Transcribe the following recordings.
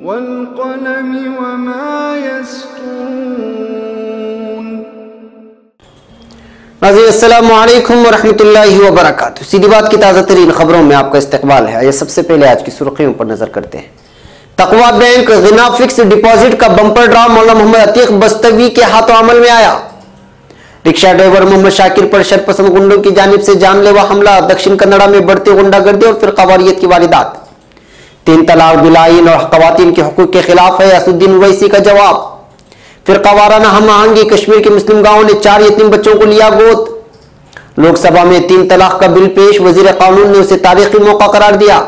वल्क़लमि वमा यस्तुरून। नाज़रीन अस्सलामु अलैकुम वरहमतुल्लाहि वबरकातुहू। सीधी बात की ताज़ा तरीन खबरों में आपका इस्तकबाल है। आइए सबसे पहले आज की सुर्खियों पर नजर करते हैं। तक़वा बैंक ग़िना फिक्स डिपॉजिट का बंपर ड्रा मौलाना मोहम्मद अतीक बस्तवी के हाथों अमल में आया। रिक्शा ड्राइवर मोहम्मद शाकिर पर शरपसंद गुंडों की जानिब से जानलेवा हमला। दक्षिण कन्नड़ा में बढ़ती गुंडागर्दी और फिरकावारियत की वारदात। 3 तलाक बिल आइन और ख़वातीन के हुकूक के खिलाफ है असुद्दीन ओवैसी का जवाब। फिरकावाराना हम आहंगी। कश्मीर के मुस्लिम गांवों ने 4 यतीम बच्चों को लिया गोद। लोकसभा में 3 तलाक का बिल पेश। वजीर कानून ने उसे तारीखी मौका करार दिया।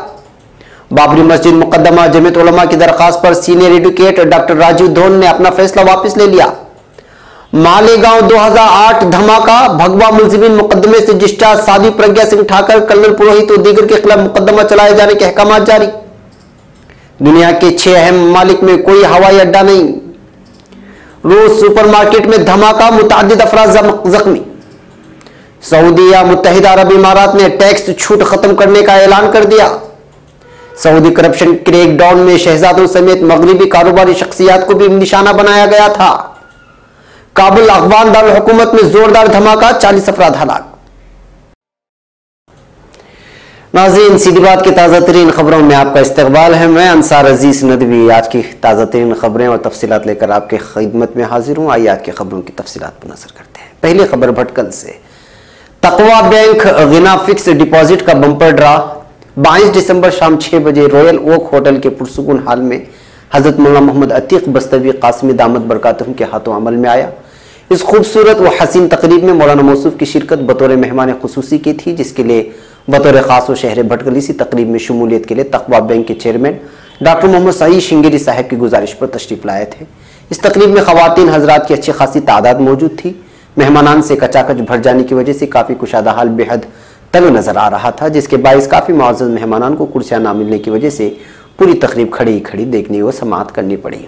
बाबरी मस्जिद मुकद्दमा जमीयत उलमा की दरखास्त पर सीनियर एडवोकेट डॉक्टर राजीव धोन ने अपना फैसला वापस ले लिया। मालेगांव 2008 धमाका। भगवा मुलजिमीन मुकदमे से डिस्चार्ज। साध्वी प्रज्ञा सिंह ठाकर, कर्नल पुरोहित और दीगर के खिलाफ मुकदमा चलाए जाने के अहकाम जारी। दुनिया के 6 अहम ममालिक में कोई हवाई अड्डा नहीं। रूस सुपरमार्केट में धमाका। मुतअद्दिद अफराद जख्मी। सऊदी या मुत्तहिदा अरब इमारात ने टैक्स छूट खत्म करने का ऐलान कर दिया। सऊदी करप्शन क्रैकडाउन में शहजादों समेत मगरिबी कारोबारी शख्सियात को भी निशाना बनाया गया था। काबुल अफगान दारुल हुकूमत में जोरदार धमाका। 40 अफराद हलाक। नाज़रीन सीधी बात की ताज़ा तरीन खबरों में आपका इस्तकबाल है। मैं अंसार अजीज नदवी आज की ताज़ा तरीन खबरें और तफसीलात लेकर आपके खिदमत में हाजिर हूँ। आइए आज की खबरों की तफसीलात पर नजर करते हैं। पहली खबर भटकल से। तक़वा बैंक ग़िना फिक्स डिपॉजिट का बंपर ड्रा 22 दिसंबर शाम 6 बजे रॉयल ओक होटल के पुरसुकून हाल में हजरत मौलाना मोहम्मद अतीक बस्तवी कासिमी दामद बरकातुहू के हाथों अमल में आया। इस खूबसूरत व हसीन तकरीब में मौलाना मौसूफ की शिरकत बतौर मेहमान खुसूसी की थी, जिसके लिए बतौर खास व शहर भटकल इसी तकरीब में शमूलियत के लिए तक़वा बैंक के चेयरमैन डॉक्टर मोहम्मद सईद शिंगेरी साहब की गुजारिश पर तशरीफ लाए थे। इस तकरीब में ख़वातीन हजरात की अच्छी खासी तादाद मौजूद थी। मेहमानान से कचाकच भर जाने की वजह से काफ़ी कुशादा हाल बेहद तंग नजर आ रहा था, जिसके बायस काफ़ी मुअज़्ज़ज़ मेहमानान को कुर्सियाँ ना मिलने की वजह से पूरी तकरीब खड़ी खड़ी देखने व समाअत करनी पड़ी।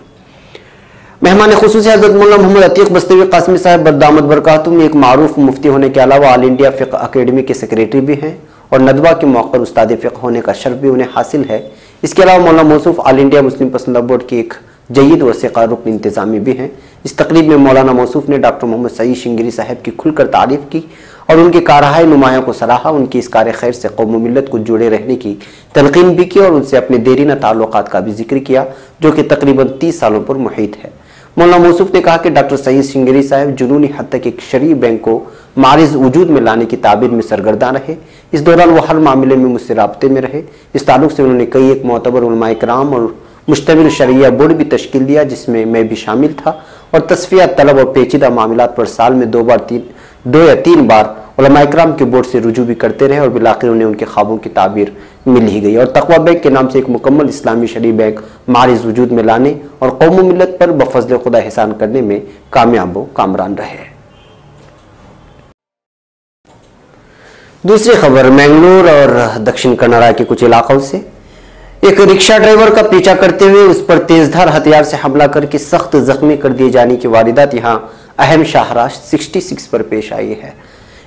मेहमान खुसूसी हज़रत मौलाना मोहम्मद अतीक बस्तवी कासिमी साहब दामद बरकातुहू में एक मारूफ मुफ्ती होने के अलावा ऑल इंडिया फ़िक़्ह अकेडमी के सेक्रेटरी भी हैं और नदवा के मौक़र उस्ताद फ़िक़्ह होने का शर्फ भी उन्हें हासिल है। इसके अलावा मौलाना मौसूफ ऑल इंडिया मुस्लिम पसंद बोर्ड के एक जय्यद व सिक़ा रुकन इंतज़ामी भी हैं। इस तकरीब में मौलाना मौसूफ ने डॉक्टर मोहम्मद सईद शिंगेरी साहब की खुलकर तारीफ़ की और उनकी कारहाय नुमाया को सराहा। उनकी इस कार खैर से कौम मिल्लत को जुड़े रहने की तलकीन भी की और उनसे अपने देरीना ताल्लुकात का भी जिक्र किया, जो कि तकरीबन 30 सालों पर मुहित है। मौलाना मौसूफ ने कहा कि डॉक्टर सईद शिंगेरी साहब जुनूनी हद तक एक शरई बैंक को मारिज वजूद में लाने की ताबीर में सरगर्दा रहे। इस दौरान वो हर मामले में मुझसे राब्ते में रहे। इस ताल्लुक से उन्होंने कई एक मोतबर उलमाए किराम और मुश्तमिल शरिया बोर्ड भी तश्कील दिया, जिसमें मैं भी शामिल था और तस्फिया तलब और पेचीदा मामलात पर साल में 2 या 3 बार उलमाए किराम के बोर्ड से रुजू भी करते रहे और बिलाखिर उन्हें उनके ख्वाबों की ताबीर मिल ही गई और तक़वा बैंक के नाम से एक मुकम्मल इस्लामी शरई बैंक मारिज वजूद में लाने और कौम मिल्लत पर बफज़ल खुदा एहसान करने में कामयाब व कामरान रहे। दूसरी खबर मैंगलोर और दक्षिण कन्नड़ा के कुछ इलाकों से। एक रिक्शा ड्राइवर का पीछा करते हुए उस पर तेजधार हथियार से हमला करके सख्त जख्मी कर दिए जाने की वारदात यहाँ अहम शाहराह 66 पर पेश आई है।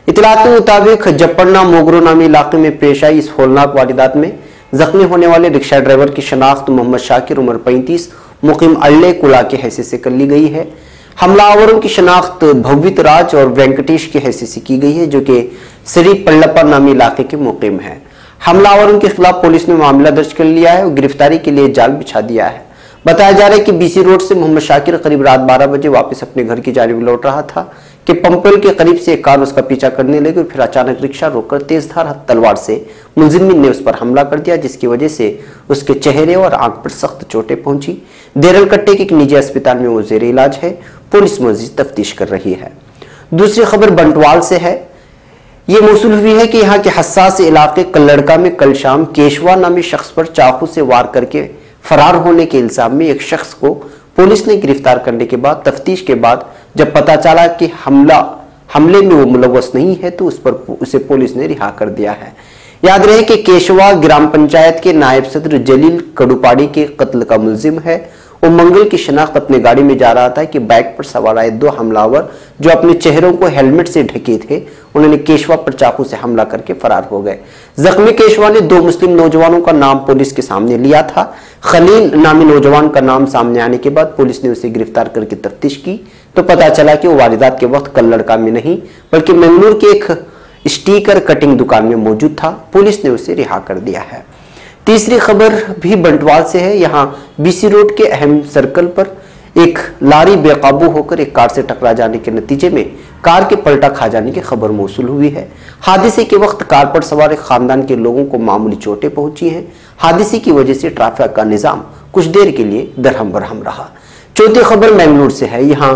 इतलात के मुताबिक जपन्ना मोगरो नामी इलाके में पेश आई इस होलनाक वारदात में जख्मी होने वाले रिक्शा ड्राइवर की शनाख्त मोहम्मद शाकिर उम्र 35 मुकीम अल्ले कुला के हैसियत से कर ली गई है। हमलावरों की शनाख्त भव्वित राज और वेंकटेश की हैसियत से की गई है, जो कि श्री पल्लप्पा नामी इलाके के मुकीम है। हमलावरों के खिलाफ पुलिस ने मामला दर्ज कर लिया है और गिरफ्तारी के लिए जाल बिछा दिया है। बताया जा रहा है कि बीसी रोड से मोहम्मद शाकिर करीब रात 12 बजे वापस अपने घर की जानिब लौट रहा था कि पंपेल के करीब से एक कार उसका पीछा करने लगी और फिर अचानक रिक्शा रोककर तेजधार तलवार से मुलजिमीन ने उस पर हमला कर दिया, जिसकी वजह से उसके चेहरे और आंख पर सख्त चोटें पहुंची। देरल कट्टे के एक निजी अस्पताल में वो जेर इलाज है। पुलिस मजीद तफ्तीश कर रही है। दूसरी खबर बंटवाल से है। ये मौसूल हुई है कि यहाँ के हसास इलाके कल्लड़का में कल शाम केशवा नामी शख्स पर चाकू से वार करके फरार होने के इल्जाम में एक शख्स को पुलिस ने गिरफ्तार करने के बाद तफ्तीश के बाद जब पता चला कि हमले में वो मुलव्वस नहीं है तो उसे पुलिस ने रिहा कर दिया है। याद रहे कि केशवा ग्राम पंचायत के नायब सदर जलील कड़ुपाड़ी के कत्ल का मुलजिम है वो मंगल की शनाख्त अपने गाड़ी में जा रहा था कि बाइक पर सवार आए 2 हमलावर जो अपने चेहरों को हेलमेट से ढके थे, उन्होंने केशवा पर चाकू से हमला करके फरार हो गए। जख्मी केशवा ने 2 मुस्लिम नौजवानों का नाम पुलिस के सामने लिया था। खलील नामी नौजवान का नाम सामने आने के बाद पुलिस ने उसे गिरफ्तार करके तफ्तीश की तो पता चला कि वो वारदात के वक्त कल्लड़का में नहीं बल्कि मंगलूर के एक स्टिकर कटिंग दुकान में मौजूद था। पुलिस ने उसे रिहा कर दिया है। तीसरी खबर भी बंटवाल से है। यहाँ बीसी रोड के अहम सर्कल पर एक लारी बेकाबू होकर एक कार से टकरा जाने के नतीजे में कार के पलटा खा जाने की खबर मौसूल हुई है। हादसे के वक्त कार पर सवार एक खानदान के लोगों को मामूली चोटें पहुंची हैं। हादसे की वजह से ट्रैफिक का निजाम कुछ देर के लिए दरहम बरहम रहा। चौथी खबर मैंगलोर से है। यहाँ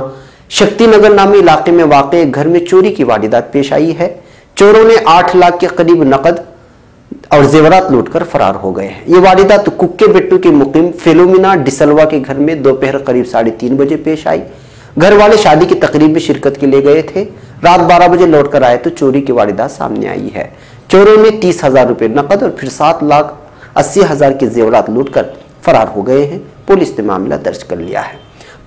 शक्तिनगर नामी इलाके में वाक़ एक घर में चोरी की वारदात पेश आई है। चोरों ने 8 लाख के करीब नकद और जेवरात लूटकर फरार हो गए हैं। ये वारदात कुक्के बेट्टू के मुकीम फिलोमिना डिसलवा के घर में दोपहर करीब 3:30 बजे पेश आई। घर वाले शादी की तकरीब में शिरकत के लिए गए थे। रात 12 बजे लौटकर आए तो चोरी की वारदात सामने आई है। चोरों ने 30,000 रुपए नकद और फिर 7,80,000 के जेवरात लूटकर फरार हो गए हैं। पुलिस ने मामला दर्ज कर लिया है।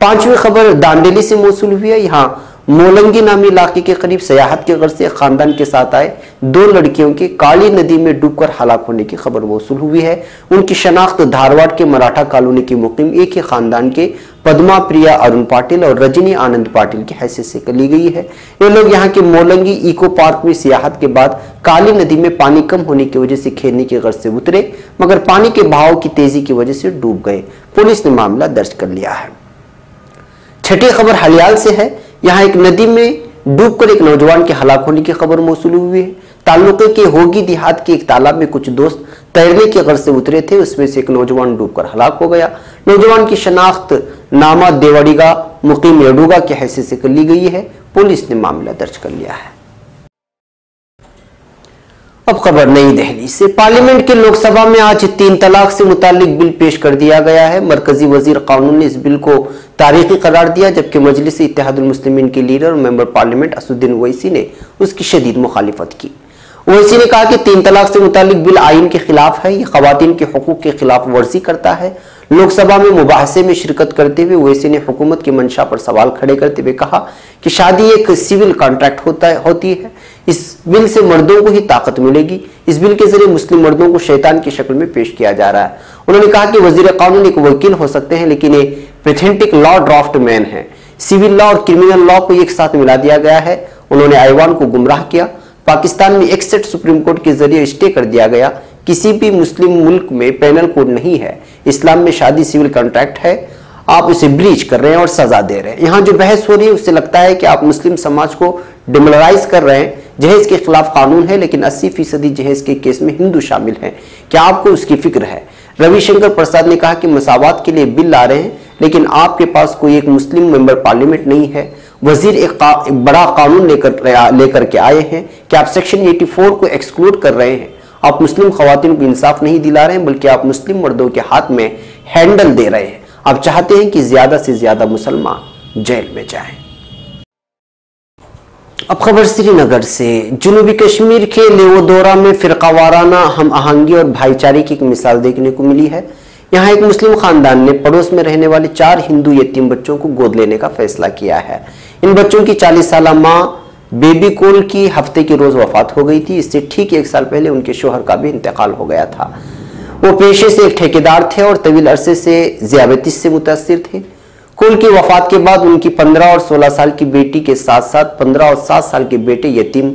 5वीं खबर दांडेली से मौसूल हुई है। यहाँ मोलंगी नामी इलाके के करीब सयाहत के गर्ज से खानदान के साथ आए 2 लड़कियों के काली नदी में डूबकर हलाक होने की खबर मौसूल हुई है। उनकी शनाख्त धारवाड़ के मराठा कॉलोनी के मुकीम एक ही खानदान के पद्मा प्रिया अरुण पाटिल और रजनी आनंद पाटिल की हैसियत से ली गई है। ये लोग यहाँ के मोलंगी इको पार्क में सियाहत के बाद काली नदी में पानी कम होने की वजह से खेलने की गर्ज से उतरे मगर पानी के बहाव की तेजी की वजह से डूब गए। पुलिस ने मामला दर्ज कर लिया है। 6ठी खबर हलियाल से है। यहाँ एक नदी में डूबकर एक नौजवान के हलाक होने की खबर मौसूल हुई है। ताल्लुके के होगी देहात के एक तालाब में कुछ दोस्त तैरने की गर्ज से उतरे थे। उसमें से एक नौजवान डूबकर हलाक हो गया। नौजवान की शनाख्त नामा देवड़ीगा मुकीम यडूगा की हैसियत से कर ली गई है। पुलिस ने मामला दर्ज कर लिया है। अब खबर नई दिल्ली से। पार्लियामेंट के लोकसभा में आज 3 तलाक से मुतालिक बिल पेश कर दिया गया है। मरकजी वजीर कानून ने इस बिल को तारीखी करार दिया जबकि मजलिस इत्तेहादुल मुस्लिमीन के लीडर और मेंबर पार्लियामेंट असदुद्दीन ओवैसी ने उसकी शदीद मुखालिफत की। ओवैसी ने कहा कि 3 तलाक से मुतालिक बिल आईन के खिलाफ है। ये खवातीन के हुकूक के खिलाफ वर्जी करता है। लोकसभा में मुबाहसे में शिरकत करते हुए ओवैसी ने हुकूमत की मंशा पर सवाल खड़े करते हुए कहा कि शादी एक सिविल कॉन्ट्रैक्ट होती है। इस बिल से मर्दों को ही ताकत मिलेगी। इस बिल के जरिए मुस्लिम मर्दों को शैतान की शक्ल में पेश किया जा रहा है। उन्होंने कहा कि वजीर कानून एक वकील हो सकते हैं लेकिन ये पेथेंटिक लॉ ड्राफ्ट मैन है। सिविल लॉ और क्रिमिनल लॉ को एक साथ मिला दिया गया है। उन्होंने ऐवान को गुमराह किया। पाकिस्तान में एक सेट सुप्रीम कोर्ट के जरिए स्टे कर दिया गया। किसी भी मुस्लिम मुल्क में पेनल कोड नहीं है। इस्लाम में शादी सिविल कॉन्ट्रैक्ट है। आप उसे ब्रीच कर रहे हैं और सजा दे रहे हैं। यहाँ जो बहस हो रही है उससे लगता है कि आप मुस्लिम समाज को डिमोरलाइज कर रहे हैं। जहेज के खिलाफ कानून है लेकिन 80% जहेज के केस में हिंदू शामिल हैं। क्या आपको उसकी फिक्र है? रविशंकर प्रसाद ने कहा कि मसावात के लिए बिल ला रहे हैं लेकिन आपके पास कोई एक मुस्लिम मेंबर पार्लियामेंट नहीं है। वजीर एक बड़ा कानून लेकर के आए हैं कि आप सेक्शन 84 को एक्सक्लूड कर रहे हैं। आप मुस्लिम खवातीन को इंसाफ नहीं दिला रहे हैं बल्कि आप मुस्लिम मर्दों के हाथ में हैंडल दे रहे हैं। आप चाहते हैं कि ज्यादा से ज्यादा मुसलमान जेल में जाएं। अब खबर श्रीनगर से। जनूबी कश्मीर के लेवोदोरा में फिरकावाराना हम आहंगी और भाईचारे की एक मिसाल देखने को मिली है। यहाँ एक मुस्लिम खानदान ने पड़ोस में रहने वाले 4 हिंदू यतीम बच्चों को गोद लेने का फैसला किया है। इन बच्चों की 40 साल माँ बेबी कोल की हफ्ते की रोज वफात हो गई थी। इससे ठीक 1 साल पहले उनके शोहर का भी इंतकाल हो गया था। वो पेशे से एक ठेकेदार थे और तवील अरसे से ज़ियाबतीस से मुतासिर थे। कुल की वफात के बाद उनकी 15 और 16 साल की बेटी के साथ साथ 15 और 7 साल के बेटे यतीम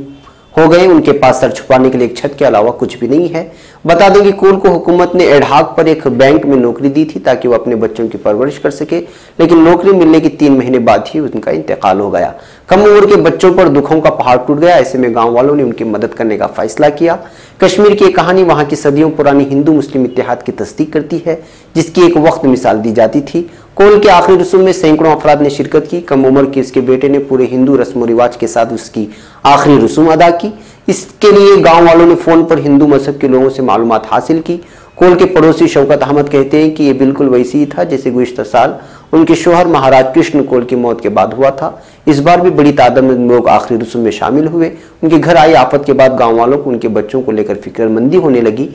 हो गए। उनके पास सर छुपाने के लिए एक छत के अलावा कुछ भी नहीं है। बता दें कि कुल को हुकूमत ने एडहाक पर एक बैंक में नौकरी दी थी ताकि वो अपने बच्चों की परवरिश कर सके, लेकिन नौकरी मिलने के 3 महीने बाद ही उनका इंतकाल हो गया। कम उम्र के बच्चों पर दुखों का पहाड़ टूट गया। ऐसे में गांव वालों ने उनकी मदद करने का फैसला किया। कश्मीर की कहानी वहां की सदियों पुरानी हिंदू मुस्लिम इत्तेहाद की तस्दीक करती है जिसकी एक वक्त मिसाल दी जाती थी। कोल के आखिरी रस्म में सैकड़ों अफराद ने शिरकत की। कम उम्र के इसके बेटे ने पूरे हिंदू रस्म रिवाज के साथ उसकी आखिरी रस्म अदा की। इसके लिए गांव वालों ने फोन पर हिंदू मजहब के लोगों से मालूमात हासिल की। कोल के पड़ोसी शौकत अहमद कहते हैं कि यह बिल्कुल वैसे ही था जैसे गुज़िश्ता साल उनके शोहर महाराज कृष्ण कोल की मौत के बाद हुआ था। इस बार भी बड़ी तादाद में लोग आखिरी रस्म में शामिल हुए। उनके घर आई आफत के बाद गांव वालों को उनके बच्चों को लेकर फिक्रमंदी होने लगी।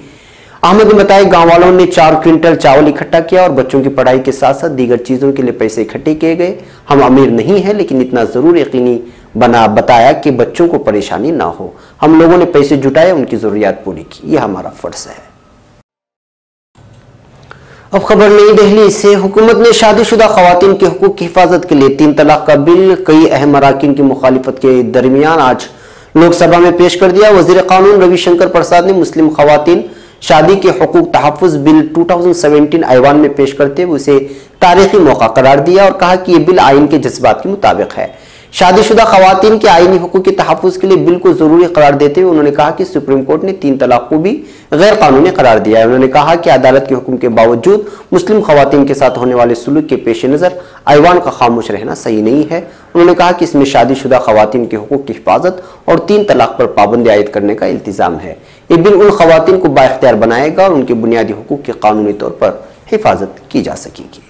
अहमद ने बताया गांव वालों ने 4 क्विंटल चावल इकट्ठा किया और बच्चों की पढ़ाई के साथ साथ दीगर चीजों के लिए पैसे इकट्ठे किए गए। हम अमीर नहीं हैं, लेकिन इतना जरूर यकीनी बताया कि बच्चों को परेशानी ना हो। हम लोगों ने पैसे जुटाए, उनकी जरूरियात पूरी की, यह हमारा फर्ज है। अब खबर नई दिल्ली से। हुकूमत ने शादीशुदा खवातीन के हुकूक की हिफाजत के लिए 3 तलाक का बिल कई अहम अराकीन की मुखालिफत के दरमियान आज लोकसभा में पेश कर दिया। वजीर कानून रविशंकर प्रसाद ने मुस्लिम खवातीन शादी के हुकूक तहफ़्फ़ुज़ बिल 2017 ऐवान में पेश करते हुए उसे तारीखी मौका करार दिया और कहा कि यह बिल आइन के जज्बात के मुताबिक है। शादीशुदा खवातीन के आईनी हुकूक के तहफ़्फ़ुज़ के लिए बिल को जरूरी करार देते हुए उन्होंने कहा कि सुप्रीम कोर्ट ने 3 तलाक को भी गैर कानूनी करार दिया है। उन्होंने कहा कि अदालत के हुक्म के बावजूद मुस्लिम खवातीन के साथ होने वाले सुलूक के पेश नज़र ऐवान का खामोश रहना सही नहीं है। उन्होंने कहा कि इसमें शादीशुदा खवातीन के हुकूक की हिफाजत और 3 तलाक पर पाबंदी आयद करने का इल्तिजाम है। ये बिल उन खवातीन को बाइख्तियार बनाएगा और उनके बुनियादी हुकूक की कानूनी तौर पर हिफाजत की जा सकेगी।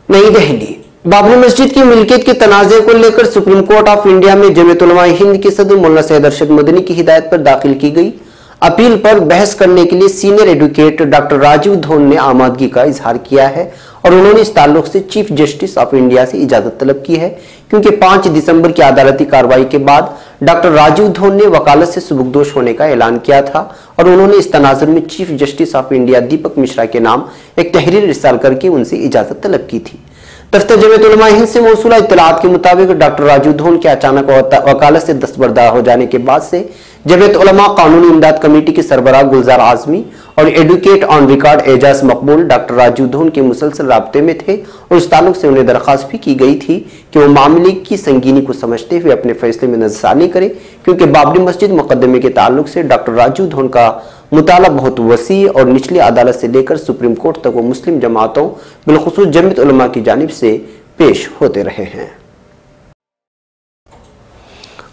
नई दिल्ली। बाबरी मस्जिद की मिल्कियत के तनाज़े को लेकर सुप्रीम कोर्ट ऑफ इंडिया में जमीयत उलमा हिंद के सदर मौलाना सैयद अरशद मदनी की हिदायत पर दाखिल की गई अपील पर बहस करने के लिए सीनियर एडवोकेट डॉक्टर राजीव धोन ने आमादगी का इजहार किया है और उन्होंने इस ताल्लुक से चीफ जस्टिस ऑफ इंडिया से इजाजत तलब की है, क्योंकि 5 दिसंबर की अदालती कार्रवाई के बाद डॉक्टर राजीव धोन ने वकालत से सुबुकदोश होने का ऐलान किया था और उन्होंने इस तनाजुर में चीफ जस्टिस ऑफ इंडिया दीपक मिश्रा के नाम एक तहरीर इरसाल करके उनसे इजाजत तलब की थी। दफ्तर जमीयत उलमा हिंद से मौसूला इत्तलात के मुताबिक डॉक्टर राजीव धोन के अचानक वकालत से दस्तबरदार हो जाने के बाद से जमीयत उलमा कानूनी इमदाद कमेटी के सरबराह गुलजार आजमी और advocate on record Ejaz Maqbool doctor Rajiv धोन के मुसलसल राब्ते में थे और इस ताल्लुक से उन्हें दरख्वास्त भी की गई थी कि वो मामले की संगीनी को समझते हुए अपने फैसले में नजरसानी करें, क्योंकि बाबरी मस्जिद मुकदमे के ताल्लुक से डॉक्टर राजीव धोन का मुताला बहुत वसी और निचली अदालत से लेकर सुप्रीम कोर्ट तक वो मुस्लिम जमातों बिलखुसूस जमीयत उलमा की जानिब से पेश होते रहे हैं।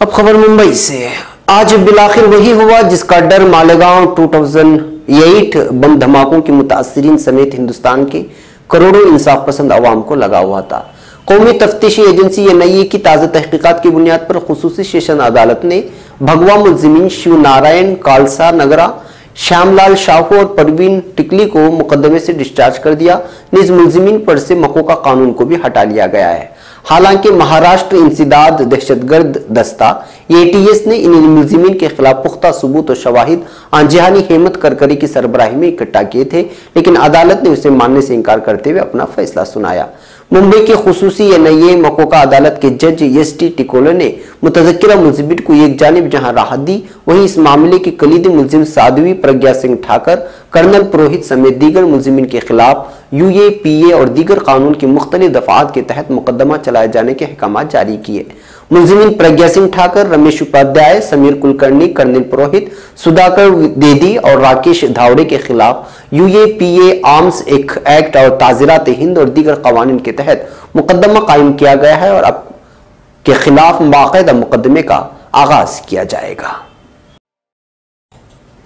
अब खबर मुंबई से। आज बिलाखिर वही हुआ जिसका डर मालेगांव 2008 बम धमाकों के मुतासिरीन समेत हिंदुस्तान के करोड़ों इंसाफ पसंद अवाम को लगा हुआ था। कौमी तफ्तीशी एजेंसी एनआईए की ताज़ा तहकीकात की बुनियाद पर खुसूसी सेशन अदालत ने भगवा मुलजिमीन शिव नारायण कालसा नगरा, श्यामलाल शाहू और परवीन टिकली को मुकदमे से डिस्चार्ज कर दिया। निज मुलजिमीन पर से मकोका कानून को भी हटा लिया गया है। हालांकि महाराष्ट्र इंसदाद दहशतगर्द दस्ता एटीएस ने इन मुलजिमीन के खिलाफ पुख्ता सबूत और शवाहिद आंजहानी हेमत करकरी की सरबराही में इकट्ठा किए थे, लेकिन अदालत ने उसे मानने से इनकार करते हुए अपना फैसला सुनाया। मुंबई के खुसूसी एनआईए मकोका अदालत के जज एसटी टिकोलो ने मुतज़क्किरा मुलजिमीन को एक जानिब जहां राहत दी, वहीं इस मामले के कलीदी मुलजिम साध्वी प्रज्ञा सिंह ठाकर, कर्नल पुरोहित समेत दीगर मुलजिमीन के खिलाफ यूएपीए और दीगर कानून की मुख्तलिफ दफात के तहत मुकदमा चलाए जाने के अहकाम जारी किए। मुलजिमीन प्रज्ञा सिंह ठाकर, रमेश उपाध्याय, समीर कुलकर्णी, कर्नल पुरोहित, सुधाकर देदी और राकेश धावड़े के खिलाफ यूएपीए आर्म्स एक्ट और ताज़ीरात हिंद और दीगर कवानीन के तहत मुकदमा कायम किया गया है और अब के खिलाफ बाकायदा मुकदमे का आगाज किया जाएगा।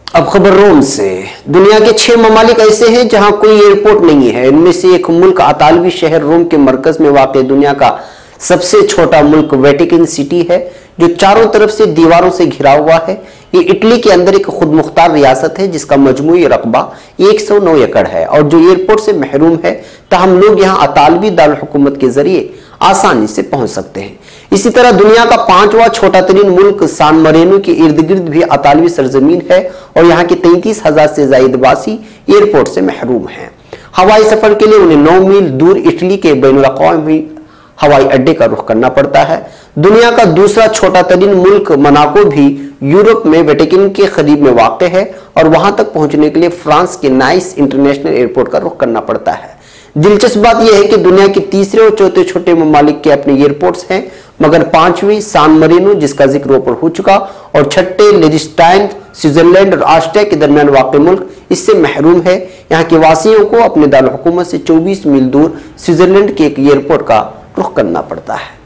अब खबर रोम से। दुनिया के 6 ममालिक ऐसे हैं जहां कोई एयरपोर्ट नहीं है। इनमें से एक मुल्क अतालवी शहर रोम के मरकज में वाक़ दुनिया का सबसे छोटा मुल्क वेटिकन सिटी है, जो चारों तरफ से दीवारों से घिरा हुआ है। ये इटली के अंदर एक खुद मुख्तार रियासत है जिसका मजमूई रकबा 109 एकड़ है और जो एयरपोर्ट से महरूम है, ताहम लोग यहाँ अतालवी दारुल हुकूमत के जरिए आसानी से पहुंच सकते हैं। इसी तरह दुनिया का 5वां छोटा तरीन मुल्क सान मरीनो के इर्द गिर्द भी अतालवी सरजमीन है और यहाँ के 33,000 से ज्यादा वासी एयरपोर्ट से महरूम हैं। हवाई सफर के लिए उन्हें 9 मील दूर इटली के बैनुल-अक़वामी हवाई अड्डे का रुख करना पड़ता है। दुनिया का दूसरा छोटा तरीन मुल्क मोनाको भी यूरोप में वेटिकन के करीब में वाक़ है और वहां तक पहुंचने के लिए फ्रांस के नाइस इंटरनेशनल एयरपोर्ट का रुख करना पड़ता है। दिलचस्प बात यह है कि दुनिया के तीसरे और चौथे छोटे ममालिक के अपने एयरपोर्ट्स हैं, मगर 5वीं सान मरीनो जिसका जिक्र ऊपर हो चुका और छठे लिechtenstein, स्विट्जरलैंड और ऑस्ट्रिया के दरमियान वाक़ मुल्क इससे महरूम है। यहाँ के वासियों को अपने दारुल हुकूमत से 24 मील दूर स्विट्जरलैंड के एक एयरपोर्ट का रुख करना पड़ता है।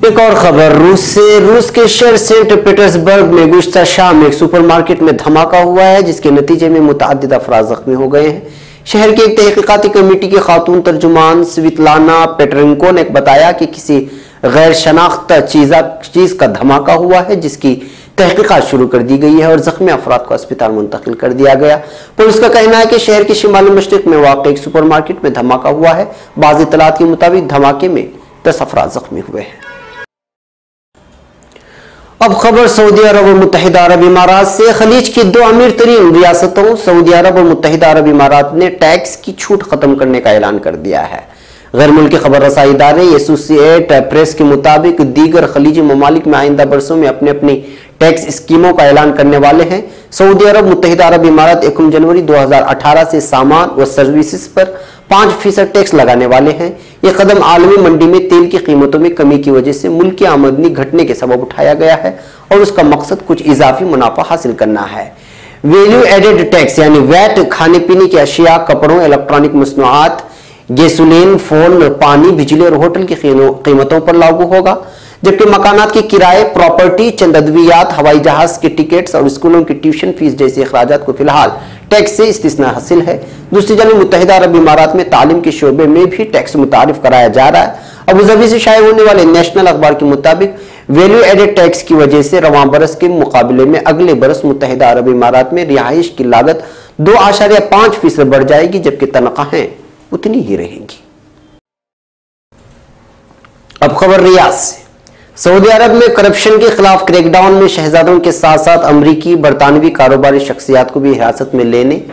एक और खबर रूस से। रूस के शहर सेंट पीटर्सबर्ग में गुज़िश्ता शाम एक सुपरमार्केट में धमाका हुआ है जिसके नतीजे में मुतअद्दिद अफराद जख्मी हो गए हैं। शहर की एक तहकीकाती कमेटी की खातून तर्जुमान स्वितलाना पेट्रेंको ने बताया कि किसी गैर शनाख्ता चीज का धमाका हुआ है जिसकी तहकीकात शुरू कर दी गई है और जख्मी अफराद को अस्पताल मुंतकिल कर दिया गया। पुलिस का कहना है कि शहर के शिमाली मशरिक में वाक़ एक सुपरमार्केट में धमाका हुआ है। बाज़ इत्तलात के मुताबिक धमाके में 10 अफराद जख्मी हुए हैं। अब खबर सऊदी अरब और मुत्तहिदा अरब इमारात से। खलीज की 2 अमीर तरीन रियासतों सऊदी अरब और मुत्तहिदा अरब इमारात ने टैक्स की छूट खत्म करने का ऐलान कर दिया है। गैर मुल्की खबर रसाई इदारे एसोसिएट प्रेस के मुताबिक दीगर खलीजी ममालिक में आइंदा बरसों में अपनी अपनी टैक्स स्कीमों का ऐलान करने वाले हैं। सऊदी अरब मुत्तहिदा अरब इमारात 1 जनवरी 2018 से सामान व सर्विसेज पर 5% टैक्स लगाने वाले हैं। यह कदम आलमी मंडी में तेल की कीमतों में कमी की वजह से मुल्की आमदनी घटने के सबब उठाया गया है और उसका मकसद कुछ इजाफी मुनाफा हासिल करना है। वैल्यू एडेड टैक्स यानी वैट खाने पीने की अशिया, कपड़ों, इलेक्ट्रॉनिक मसनूआत, गैसोलीन, फोन, पानी, बिजली और होटल की कीमतों पर लागू होगा, जबकि मकानात के किराए, प्रॉपर्टी, चंद अद्वियात, हवाई जहाज के टिकट्स और स्कूलों की ट्यूशन फीस जैसे अखराजात को फिलहाल टैक्स से इस्तिस्ना हासिल है। दूसरी जानब मुत्तहिदा अरब इमारात में तालीम के शोबे में भी टैक्स मुतारिफ कराया जा रहा है। अबूधाबी से शाये होने वाले नेशनल अखबार के मुताबिक वैल्यू एडेड टैक्स की वजह से रवां बरस के मुकाबले में अगले बरस मुत्तहिदा अरब इमारात में रिहाइश की लागत 2.5% बढ़ जाएगी, जबकि तनख्वाहें उतनी ही रहेंगी। अब खबर रियाद से। सऊदी अरब में करप्शन के खिलाफ क्रैकडाउन में शहजादों के साथ साथ अमरीकी, बरतानवी कारोबारी शख्सियात को भी हिरासत में लेने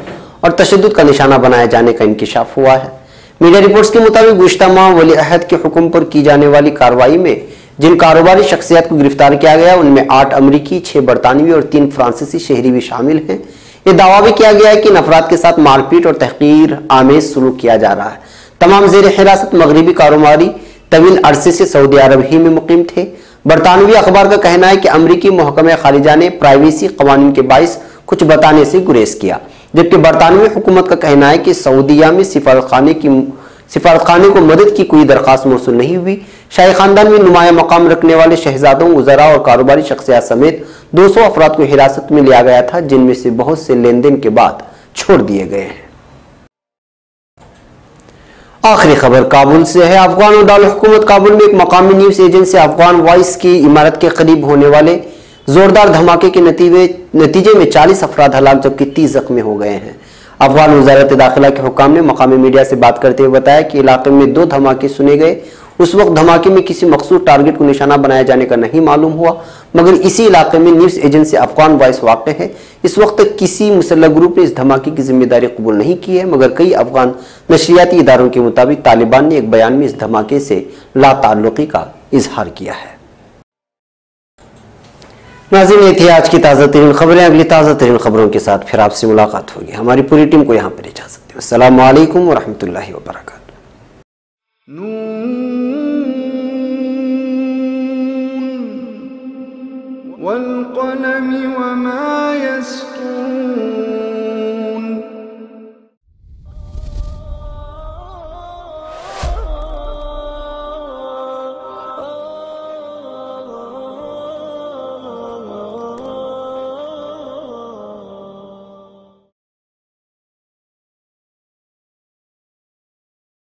और तशद्दुद का निशाना बनाए जाने का इंकिशाफ हुआ है। मीडिया रिपोर्ट्स के मुताबिक गुज़श्ता माह वली अहद के हुक्म पर की जाने वाली कार्रवाई में जिन कारोबारी शख्सियात को गिरफ्तार किया गया उनमें 8 अमरीकी, 6 बरतानवी और 3 फ्रांसीसी शहरी भी शामिल हैं। यह दावा भी किया गया है कि इन अफराद के साथ मारपीट और तहकीर आमेज सलूक किया जा रहा है। तमाम ज़ेर हिरासत मगरबी कारोबारी तवील अरसे से सऊदी अरब ही में मुकीम थे। बरतानवी अखबार का कहना है कि अमरीकी महकमा खारिजा ने प्राइवेसी कवानीन के बाइस कुछ बताने से गुरेज किया, जबकि बरतानवी हुकूमत का कहना है कि सऊदीया में सिफारतखाने को मदद की कोई दरखास्त मौसूल नहीं हुई। शाही खानदान में नुमाया मकाम रखने वाले शहजादों, वज़रा और कारोबारी शख्सियात समेत 200 अफराद को हिरासत में लिया गया था, जिनमें से बहुत से लेन देन के बाद छोड़ दिए गए हैं। आखिरी खबर काबुल से है। अफगान और दारुल हुकूमत काबुल में एक मकामी न्यूज एजेंसी अफगान वॉइस की इमारत के करीब होने वाले जोरदार धमाके के नतीजे में 40 अफराद हलाक जबकि 30 जख्मी हो गए हैं। अफगान वजारत दाखिला के हुक्काम ने मकामी मीडिया से बात करते हुए बताया कि इलाके में 2 धमाके सुने गए। उस वक्त धमाके में किसी मखसूस टारगेट को निशाना बनाया जाने का नहीं मालूम हुआ, मगर इसी इलाके में न्यूज एजेंसी अफगान वॉइस वाक़ है। इस वक्त तक किसी मुसल्लह ग्रुप ने इस धमाके की जिम्मेदारी कबूल नहीं की है, मगर कई अफगान नशरियाती इदारों के मुताबिक तालिबान ने एक बयान में इस धमाके से लाताल्लुकी का इजहार किया है। नाज़रीन, ये थी आज की ताज़ा तरीन खबरें। अगली ताज़ा तरीन खबरों के साथ फिर आपसे मुलाकात होगी। हमारी पूरी टीम को यहाँ पर इजाज़त दें। अस्सलामु अलैकुम व रहमतुल्लाहि व बरकातहू। वल क़लम